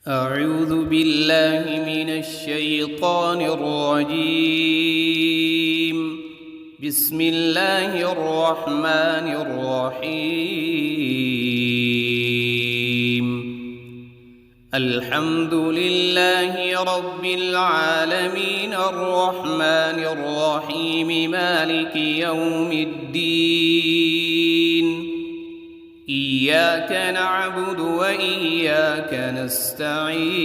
أعوذ بالله من الشيطان الرجيم. بسم الله الرحمن الرحيم. الحمد لله رب العالمين الرحمن الرحيم مالك يوم الدين. إياك نعبد وإياك نستعين.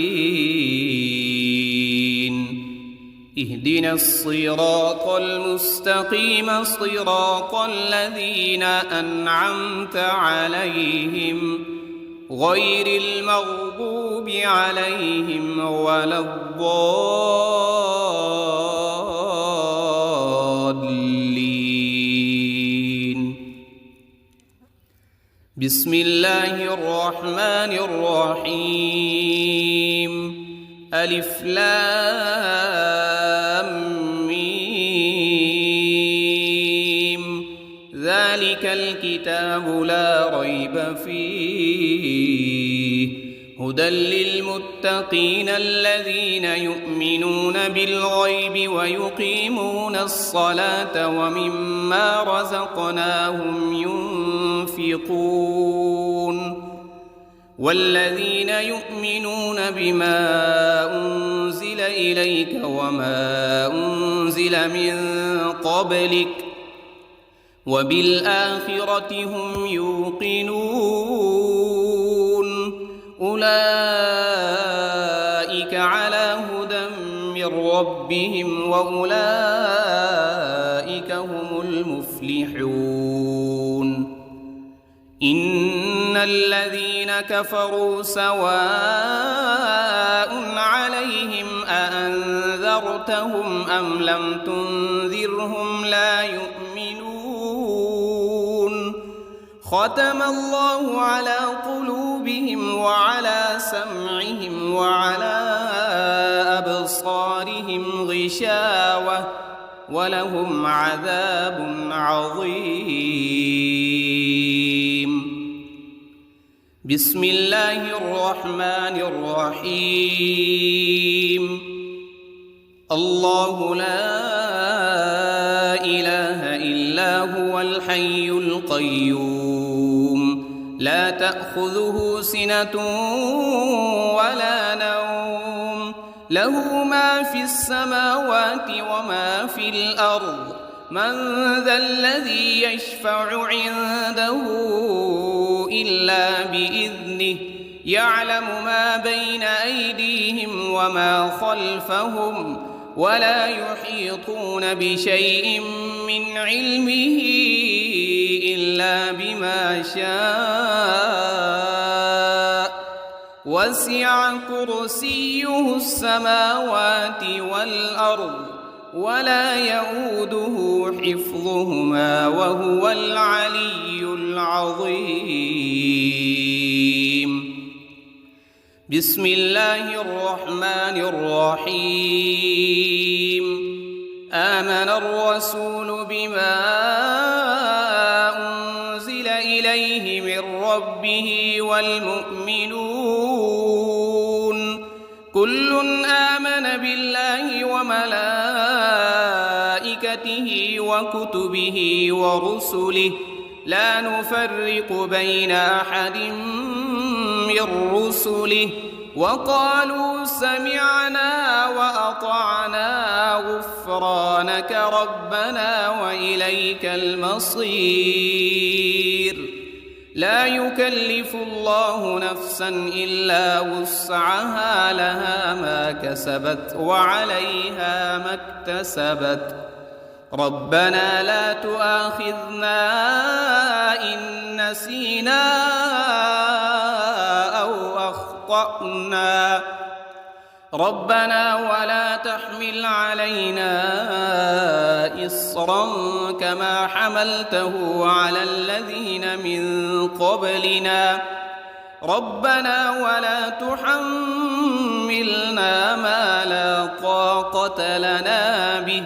اهدنا الصراط المستقيم صراط الذين أنعمت عليهم غير المغضوب عليهم ولا الضالين. بسم الله الرحمن الرحيم. ألف لام ميم. ذلك الكتاب لا ريب فيه هدى للمتقين الذين يؤمنون بالغيب ويقيمون الصلاة ومما رزقناهم ينفقون. والذين يؤمنون بما أنزل إليك وما أنزل من قبلك وبالآخرة هم يوقنون. أولئك على هدى من ربهم وأولئك هم المفلحون. إن الذين كفروا سواء عليهم أأنذرتهم أم لم تنذرهم لا يؤمنون. ختم الله على قلوبهم وعلى سمعهم وعلى أبصارهم غشاوة ولهم عذاب عظيم. بسم الله الرحمن الرحيم. الله لا إله إلا هو الحي القيوم لا تأخذه سنة ولا نوم له ما في السماوات وما في الأرض. من ذا الذي يشفع عنده إلا بإذنه يعلم ما بين أيديهم وما خلفهم ولا يحيطون بشيء من علمه إلا بما شاء. وسع كرسيه السماوات والأرض ولا يؤوده حفظهما وهو العلي العظيم. بسم الله الرحمن الرحيم. آمن الرسول بما أنزل إليه من ربه والمؤمنون كل آمن بالله وملائكته وكتبه ورسله لا نفرق بين أحد من رسله وقالوا سمعنا وأطعنا غفرانك ربنا وإليك المصير. لا يكلف الله نفسا إلا وسعها لها ما كسبت وعليها ما اكتسبت. ربنا لا تؤاخذنا إن نسينا أو أخطأنا. ربنا ولا تحمل علينا إصرا كما حملته على الذين من قبلنا. ربنا ولا تحملنا ما لا طاقة لنا به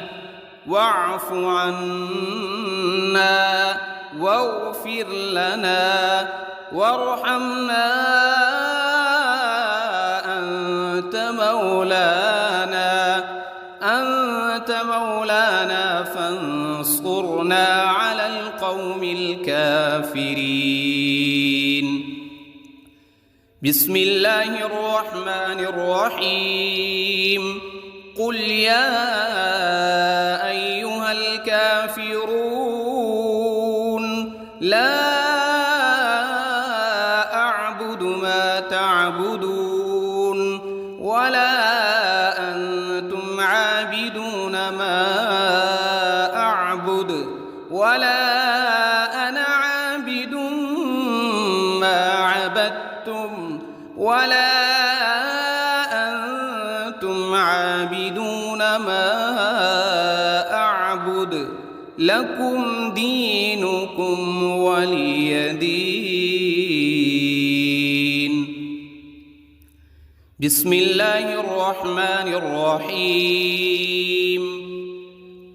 واعف عنا واغفر لنا وارحمنا مولانا فانصرنا على القوم الكافرين. بسم الله الرحمن الرحيم. قل يا أيها الكافرون لا أعبد ما تعبدون ولا أنتم عابدون ما أعبد ولا أنا عابد ما عبدتم ولا أنتم عابدون ما أعبد لكم دينكم ولي دين. بسم الله الرحمن الرحيم.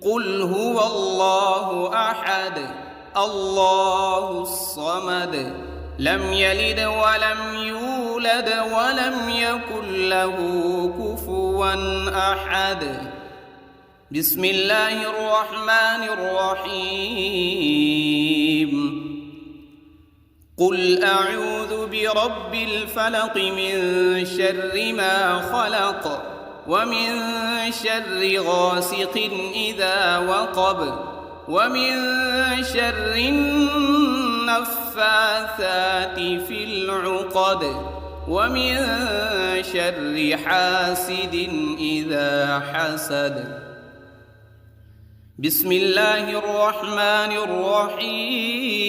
قل هو الله أحد الله الصمد لم يلد ولم يولد ولم يكن له كفوا أحد. بسم الله الرحمن الرحيم. قل أعوذ برب الفلق من شر ما خلق ومن شر غاسق إذا وقب ومن شر النفاثات في العقد ومن شر حاسد إذا حسد. بسم الله الرحمن الرحيم.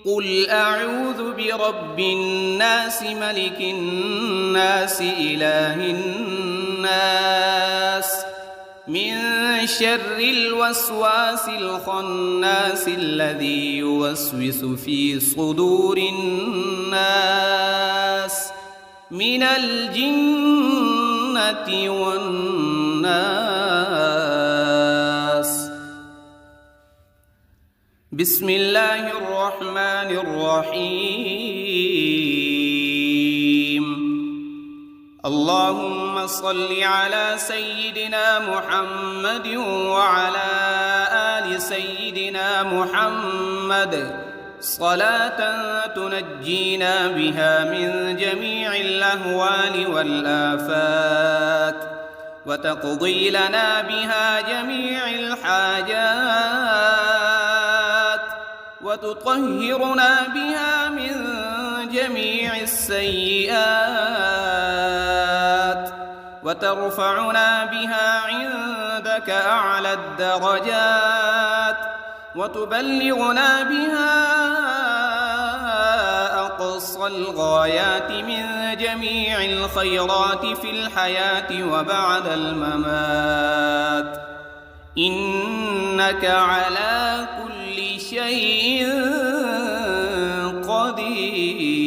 قل أعوذ برب الناس ملك الناس إله الناس من شر الوسواس الخناس الذي يوسوس في صدور الناس من الجنة والناس. بسم الله الرحمن الرحيم. اللهم صل على سيدنا محمد وعلى آل سيدنا محمد صلاة تنجينا بها من جميع الأهوال والآفات وتقضي لنا بها جميع الحاجات وتطهرنا بها من جميع السيئات وترفعنا بها عندك أعلى الدرجات وتبلغنا بها أقصى الغايات من جميع الخيرات في الحياة وبعد الممات إنك على كل شيء قدير.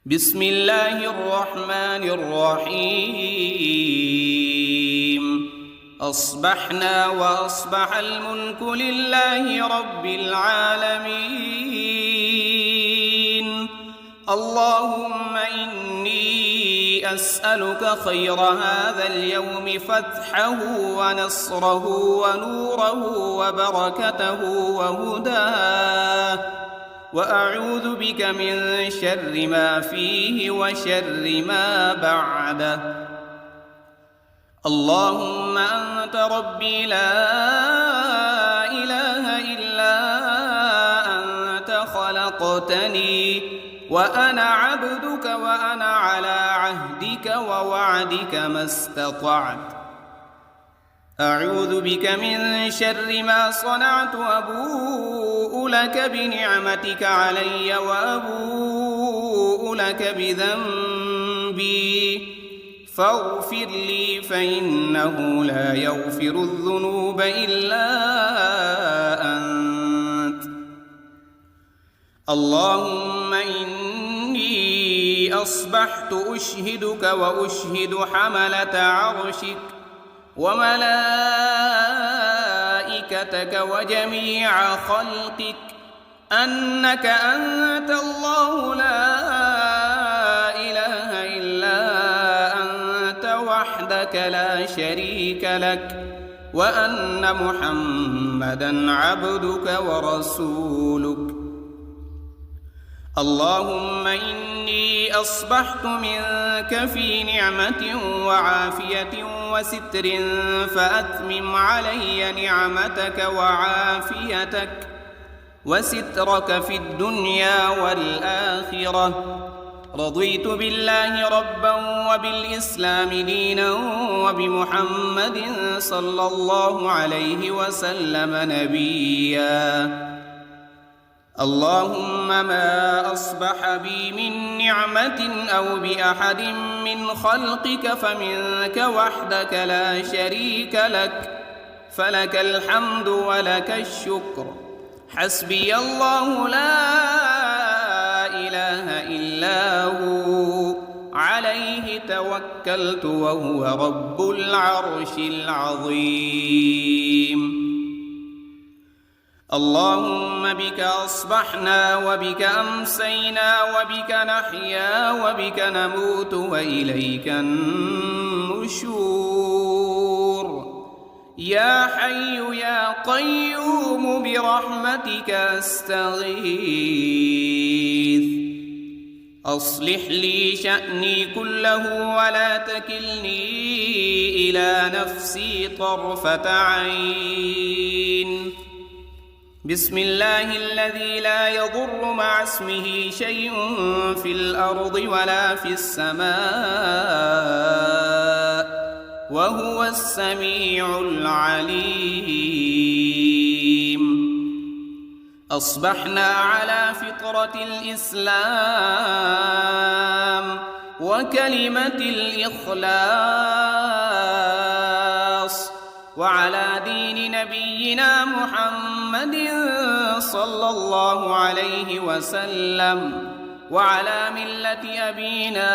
بسم الله الرحمن الرحيم. أصبحنا وأصبح الملك لله رب العالمين. اللهم إني أسألك خير هذا اليوم فتحه ونصره ونوره وبركته وهداه وأعوذ بك من شر ما فيه وشر ما بعده. اللهم أنت ربي لا إله إلا أنت خلقتني وأنا عبدك وأنا على عهدك ووعدك ما استطعت. أعوذ بك من شر ما صنعت وأبوء لك بنعمتك علي وأبوء لك بذنبي فاغفر لي فإنه لا يغفر الذنوب إلا أنت. اللهم إني أصبحت أشهدك وأشهد حملة عرشك وملائكتك وجميع خلقك أنك أنت الله لا وحدك لا شريك لك وأن محمدًا عبدك ورسولك. اللهم إني أصبحت منك في نعمة وعافية وستر، فأتمم علي نعمتك وعافيتك وسترك في الدنيا والآخرة. رضيت بالله ربا وبالإسلام دينا وبمحمد صلى الله عليه وسلم نبيا. اللهم ما أصبح بي من نعمة أو بأحد من خلقك فمنك وحدك لا شريك لك، فلك الحمد ولك الشكر. حسبي الله لا إله إلا هو، عليه توكلت وهو رب العرش العظيم. اللهم بك أصبحنا وبك أمسينا وبك نحيا وبك نموت وإليك النشور. يا حي يا قيوم برحمتك أستغيث. أصلح لي شأني كله ولا تكلني إلى نفسي طرفة عين. بسم الله الذي لا يضر مع اسمه شيء في الأرض ولا في السماء وهو السميع العليم. أصبحنا على فطرة الإسلام وكلمة الإخلاص وعلى دين نبينا محمد صلى الله عليه وسلم وعلى ملة أبينا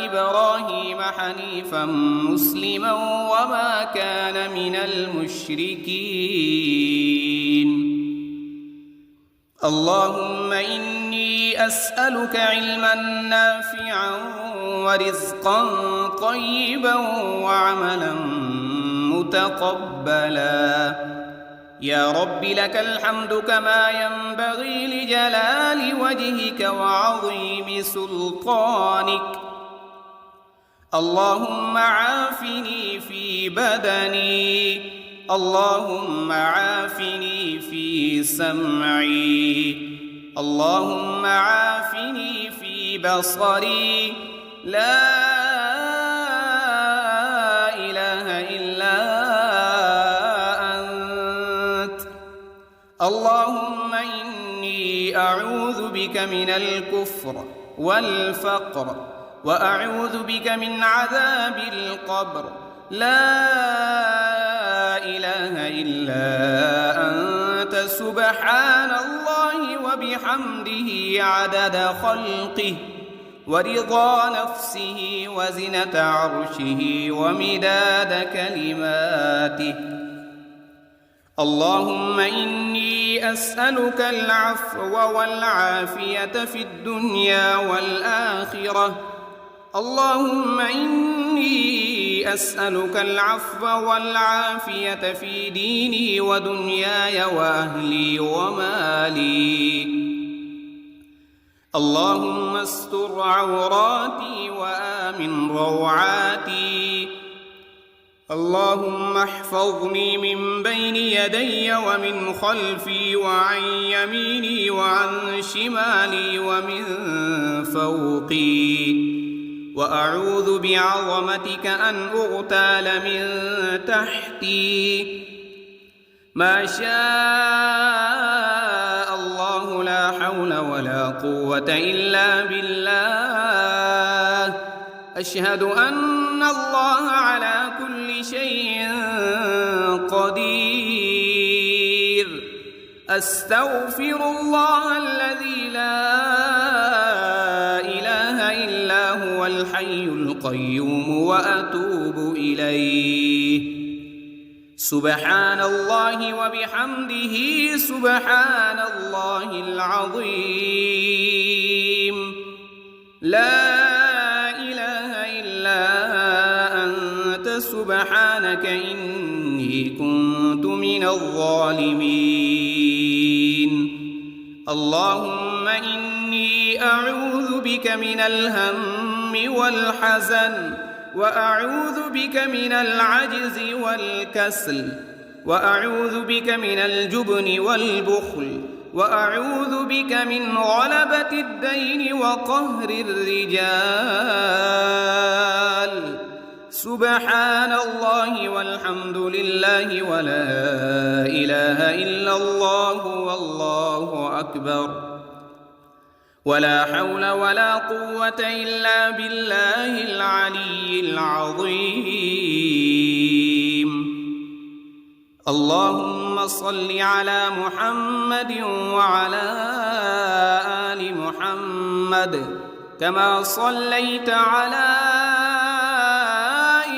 إبراهيم حنيفا مسلما وما كان من المشركين. اللهم إني أسألك علما نافعا ورزقا طيبا وعملا متقبلا. يا رب لك الحمد كما ينبغي لجلال وجهك وعظيم سلطانك. اللهم عافني في بدني، اللهم عافني في سمعي، اللهم عافني في بصري. لا إله إلا أنت. اللهم إني أعوذ بك من الكفر والفقر وأعوذ بك من عذاب القبر. لا إله إلا أنت سبحان الله وبحمده عدد خلقه ورضا نفسه وزنة عرشه ومداد كلماته. اللهم إني أسألك العفو والعافية في الدنيا والآخرة. اللهم إني أسألك العفو والعافية في ديني ودنياي وأهلي ومالي. اللهم استر عوراتي وآمن روعاتي. اللهم احفظني من بين يدي ومن خلفي وعن يميني وعن شمالي ومن فوقي. وأعوذ بعظمتك أن أغتال من تحتي. ما شاء الله لا حول ولا قوة إلا بالله. أشهد أن الله على كل شيء قدير. أستغفر الله الذي لا إله إلا هو الحي القيوم وأتوب إليه. سبحان الله وبحمده سبحان الله العظيم. لا إله إلا سبحانك إني كنت من الظالمين. اللهم إني أعوذ بك من الهم والحزن، وأعوذ بك من العجز والكسل، وأعوذ بك من الجبن والبخل، وأعوذ بك من غلبة الدين وقهر الرجال. سبحان الله والحمد لله ولا إله إلا الله والله أكبر، ولا حول ولا قوة إلا بالله العلي العظيم. اللهم صل على محمد وعلى آل محمد كما صليت على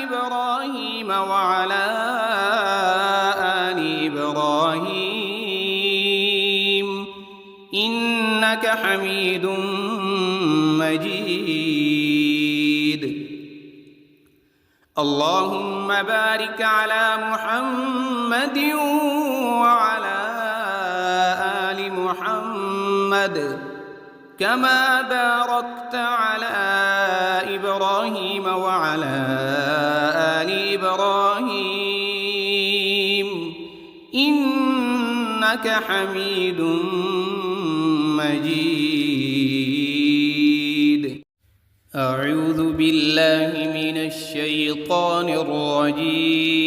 إبراهيم وعلى آل إبراهيم إنك حميد مجيد. اللهم بارك على محمد وعلى آل محمد كما باركت على إبراهيم وعلى آل إبراهيم إنك حميد مجيد. أعوذ بالله من الشيطان الرجيم.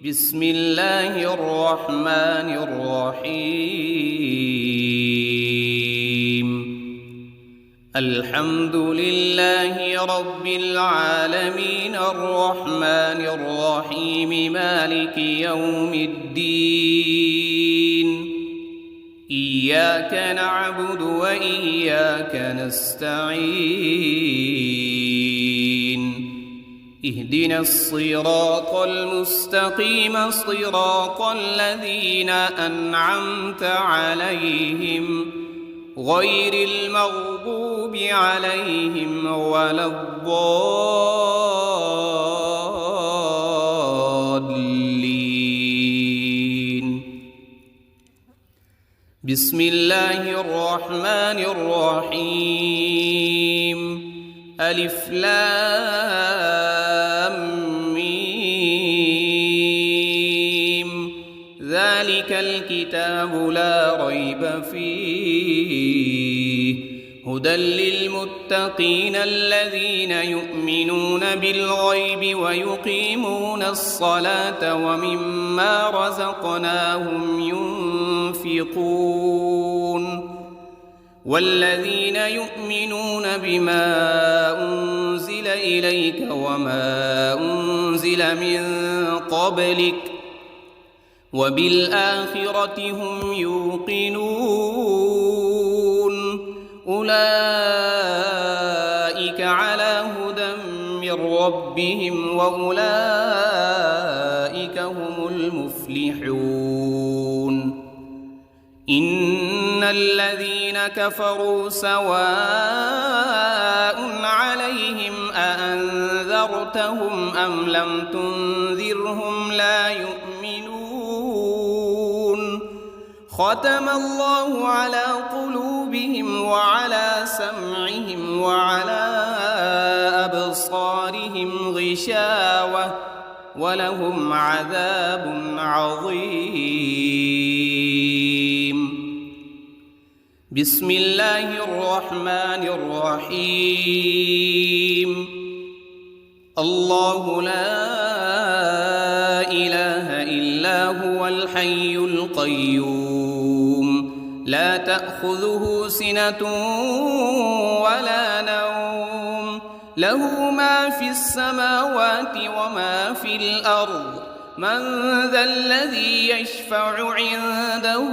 بسم الله الرحمن الرحيم. الحمد لله رب العالمين الرحمن الرحيم مالك يوم الدين. إياك نعبد وإياك نستعين. اهدنا الصراط المستقيم صراط الذين أنعمت عليهم غير المغضوب عليهم ولا الضالين. بسم الله الرحمن الرحيم. ألف لام ميم. ذلك الكتاب لا ريب فيه هدى للمتقين الذين يؤمنون بالغيب ويقيمون الصلاة ومما رزقناهم ينفقون. والذين يؤمنون بما أنزل إليك وما أنزل من قبلك وبالآخرة هم يوقنون. أولئك على هدى من ربهم وأولئك هم المفلحون. إن الذين كفروا سواء عليهم أأنذرتهم أم لم تنذرهم لا يؤمنون. ختم الله على قلوبهم وعلى سمعهم وعلى أبصارهم غشاوة ولهم عذاب عظيم. بسم الله الرحمن الرحيم. الله لا إله إلا هو الحي القيوم لا تأخذه سنة ولا نوم له ما في السماوات وما في الأرض. من ذا الذي يشفع عنده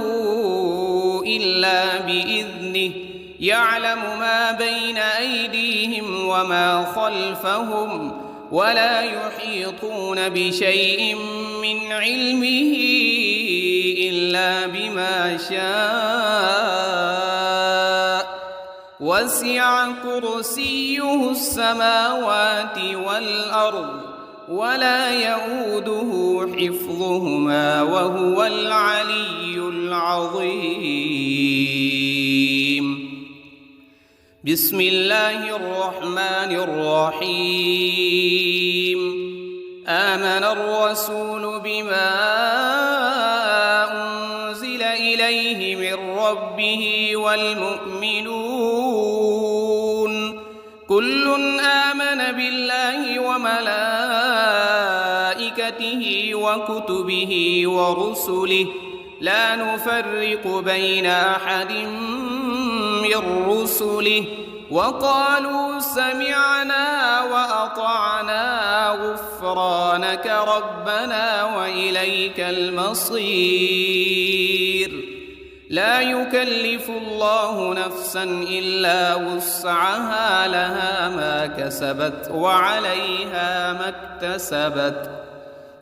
إلا بإذنه يعلم ما بين أيديهم وما خلفهم ولا يحيطون بشيء من علمه إلا بما شاء. وسع كرسيه السماوات والأرض ولا يؤوده حفظهما وهو العلي العظيم. بسم الله الرحمن الرحيم. آمن الرسول بما أنزل إليه من ربه والمؤمنون كل آمن بالله وملائكته وكتبه ورسله لا نفرق بين أحد من رسله وقالوا سمعنا وأطعنا غفرانك ربنا وإليك المصير. لا يكلف الله نفسا إلا وسعها لها ما كسبت وعليها ما اكتسبت.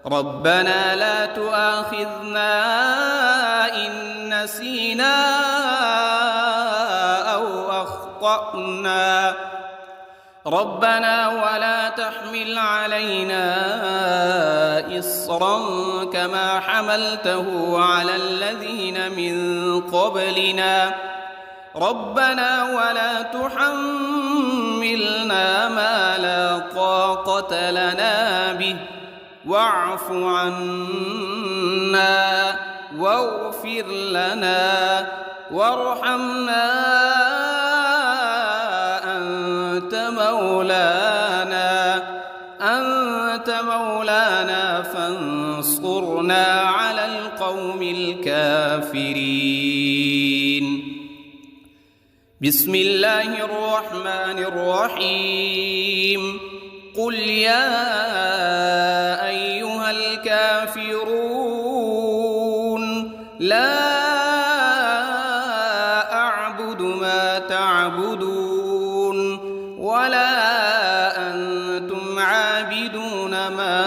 ربنا لا تؤاخذنا إن نسينا أو أخطأنا ربنا ولا تحمل علينا إصرا كما حملته على الذين من قبلنا ربنا ولا تحملنا ما لا طاقة لنا به واعف عنا واغفر لنا وارحمنا أنت مولانا فانصرنا على القوم الكافرين. بسم الله الرحمن الرحيم. قل يا أيها الكافرون لا أعبد ما تعبدون ولا أنتم عابدون ما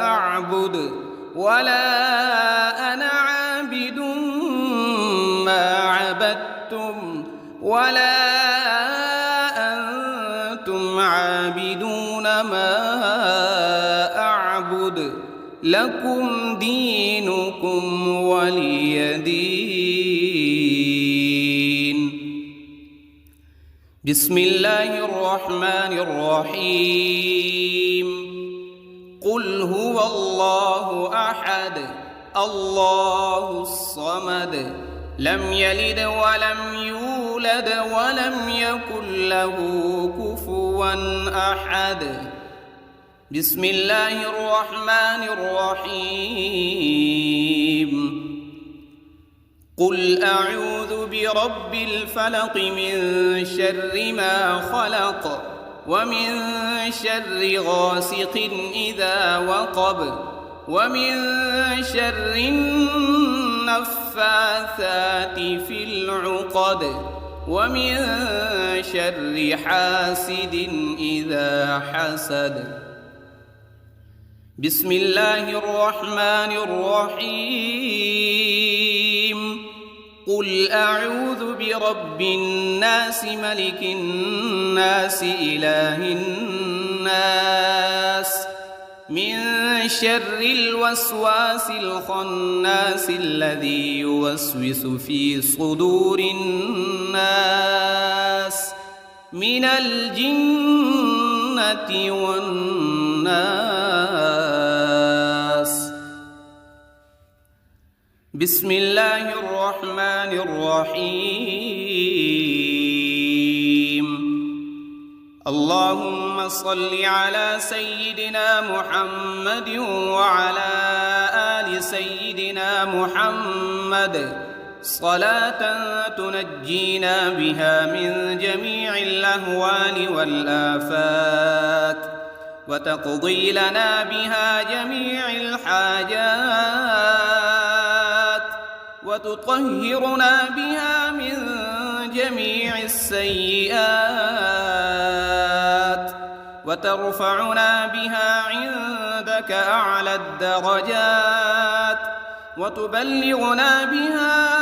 أعبد ولا أنا عابد ما عبدتم ولا أنتم عابدون ما أعبد لكم دينكم ولي دين. بسم الله الرحمن الرحيم. قل هو الله أحد الله الصمد لم يلد ولم يولد ولم يكن له كفوا أحد. بسم الله الرحمن الرحيم. قل أعوذ برب الفلق من شر ما خلق ومن شر غاسق إذا وقب ومن شر النفاثات في العقد ومن شر حاسد إذا حسد. بسم الله الرحمن الرحيم. قل أعوذ برب الناس ملك الناس إله الناس من شر الوسواس الخناس الذي يوسوس في صدور الناس من الجنة والناس. بسم الله الرحمن الرحيم. اللهم صل على سيدنا محمد وعلى آل سيدنا محمد صلاة تنجينا بها من جميع الأهوال والآفات وتقضي لنا بها جميع الحاجات وتطهرنا بها من جميع السيئات وترفعنا بها عندك أعلى الدرجات وتبلغنا بها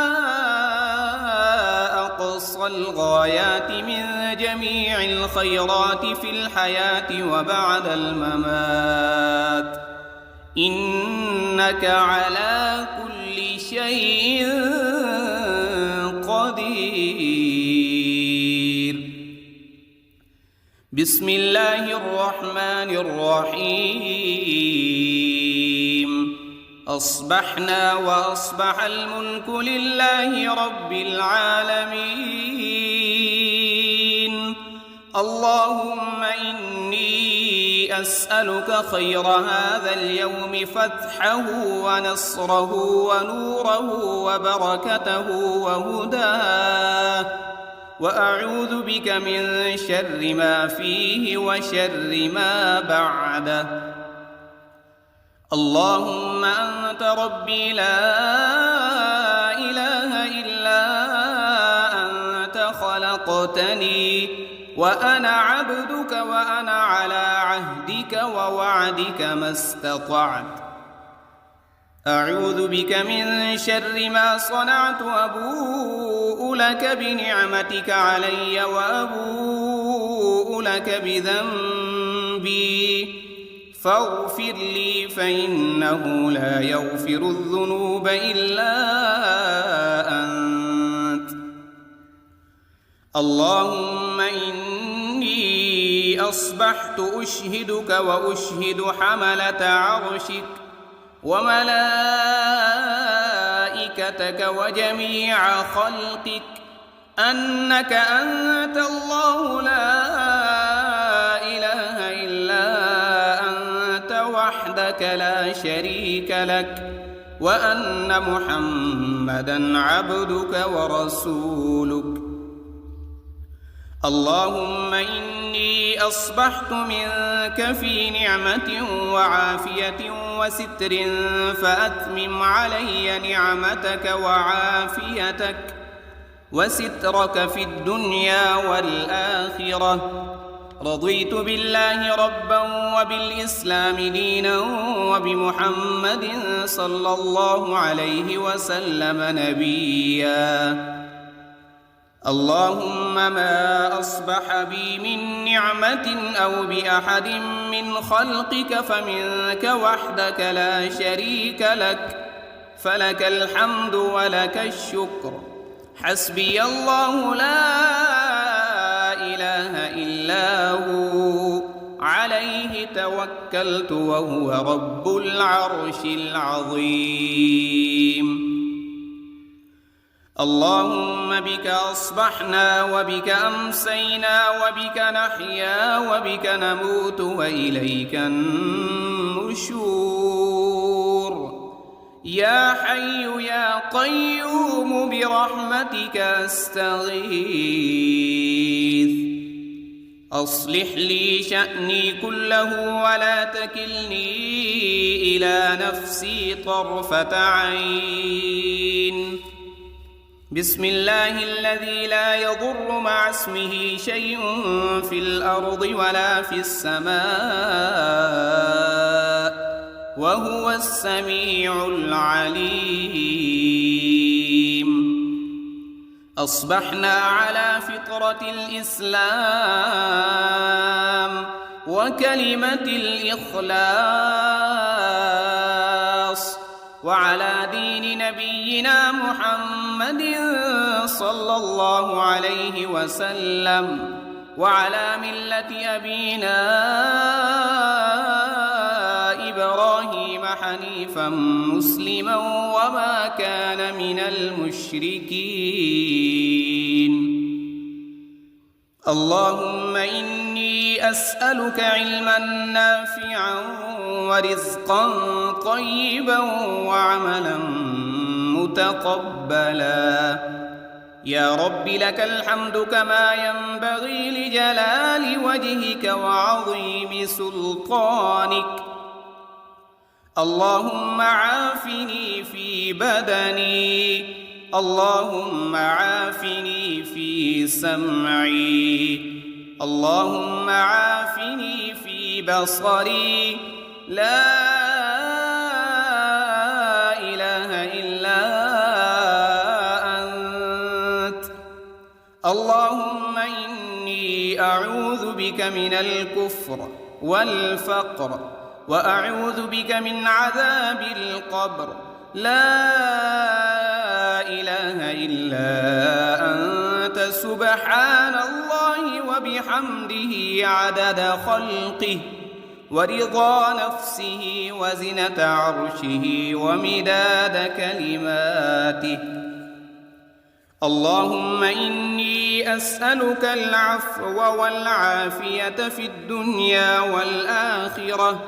أقصى أقصى الغايات من جميع الخيرات في الحياة وبعد الممات، إنك على كل شيء قدير. بسم الله الرحمن الرحيم. أصبحنا وأصبح الملك لله رب العالمين. اللهم إني أسألك خير هذا اليوم، فتحه ونصره ونوره وبركته وهداه، وأعوذ بك من شر ما فيه وشر ما بعده. اللهم أنت ربي لا إله إلا أنت، خلقتني وأنا عبدك وأنا على عهدك ووعدك ما استطعت. أعوذ بك من شر ما صنعت، وأبوء لك بنعمتك علي وأبوء لك بذنبي، فاغفر لي فإنه لا يغفر الذنوب إلا أنت. اللهم إني أصبحت أشهدك وأشهد حملة عرشك وملائكتك وجميع خلقك أنك أنت الله لا إله إلا أنت وحدك لا شريك لك، وأن محمدًا عبدك ورسولك. اللهم إني أصبحت منك في نعمة وعافية وستر، فأتمم علي نعمتك وعافيتك وسترك في الدنيا والآخرة. رضيت بالله ربا وبالإسلام دينا وبمحمد صلى الله عليه وسلم نبيا. اللهم ما أصبح بي من نعمة أو بأحد من خلقك فمنك وحدك لا شريك لك، فلك الحمد ولك الشكر. حسبي الله لا إله إلا هو، عليه توكلت وهو رب العرش العظيم. اللهم بك أصبحنا وبك أمسينا وبك نحيا وبك نموت وإليك النشور. يا حي يا قيوم برحمتك أستغيث. أصلح لي شأني كله ولا تكلني إلى نفسي طرفة عين. بسم الله الذي لا يضر مع اسمه شيء في الأرض ولا في السماء، وهو السميع العليم. أصبحنا على فطرة الإسلام وكلمة الإخلاص، وعلى دين نبينا محمد صلى الله عليه وسلم، وعلى ملة أبينا إبراهيم حنيفا مسلما وما كان من المشركين. اللهم إني أسألك علما نافعا ورزقا طيبا وعملا متقبلا. يا رب لك الحمد كما ينبغي لجلال وجهك وعظيم سلطانك. اللهم عافني في بدني، اللهم عافني في سمعي، اللهم عافني في بصري. لا إله إلا أنت. اللهم إني أعوذ بك من الكفر والفقر وأعوذ بك من عذاب القبر لا إله إلا أنت سبحان الله وبحمده عدد خلقه ورضا نفسه وزنة عرشه ومداد كلماته. اللهم إني أسألك العفو والعافية في الدنيا والآخرة.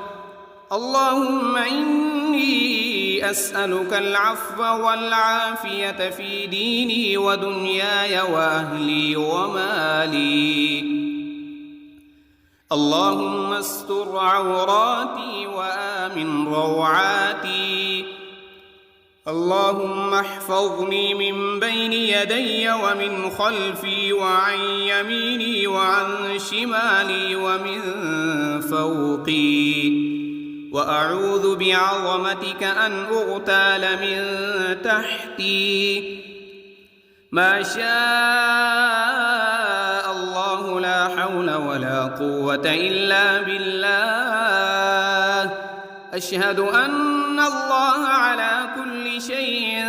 اللهم إني أسألك العفو والعافية في ديني ودنياي وأهلي ومالي. اللهم استر عوراتي وآمن روعاتي. اللهم احفظني من بين يدي ومن خلفي وعن يميني وعن شمالي ومن فوقي. وأعوذ بعظمتك أن أغتال من تحتي. ما شاء الله لا حول ولا قوة إلا بالله. أشهد أن الله على كل شيء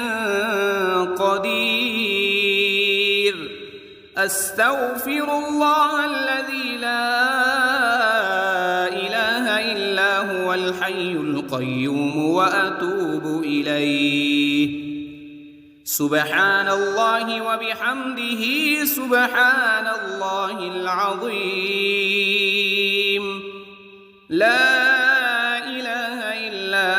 قدير. أستغفر الله الذي لا إله إلا هو الحي القيوم وأتوب إليه. سبحان الله وبحمده سبحان الله العظيم. لا إله إلا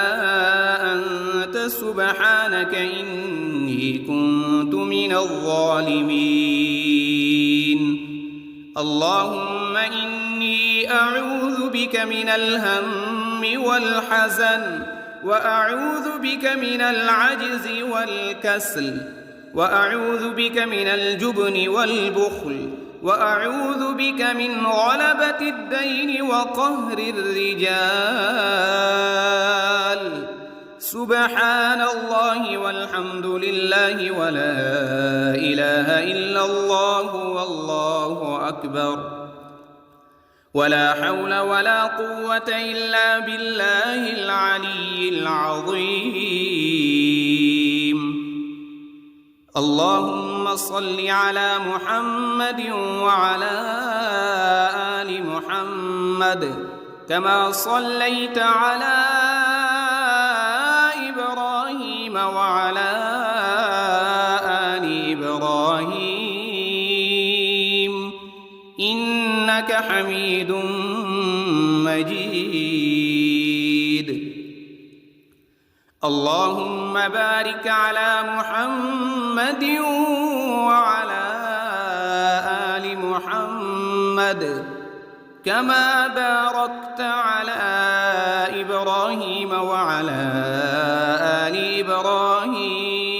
أنت سبحانك إني كنت من الظالمين. اللهم إني أعوذ بك من الهم والحزن وأعوذ بك من العجز والكسل وأعوذ بك من الجبن والبخل وأعوذ بك من غلبة الدين وقهر الرجال. سبحان الله والحمد لله ولا إله إلا الله والله أكبر. ولا حول ولا قوة إلا بالله العلي العظيم. اللهم صل على محمد وعلى آل محمد كما صليت على إبراهيم وعلى آل إبراهيم إنك حميد مجيد. اللهم بارك على محمد وعلى آل محمد كما باركت على إبراهيم وعلى آل إبراهيم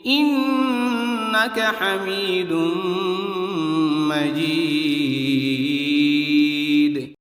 إنك حميد مجيد.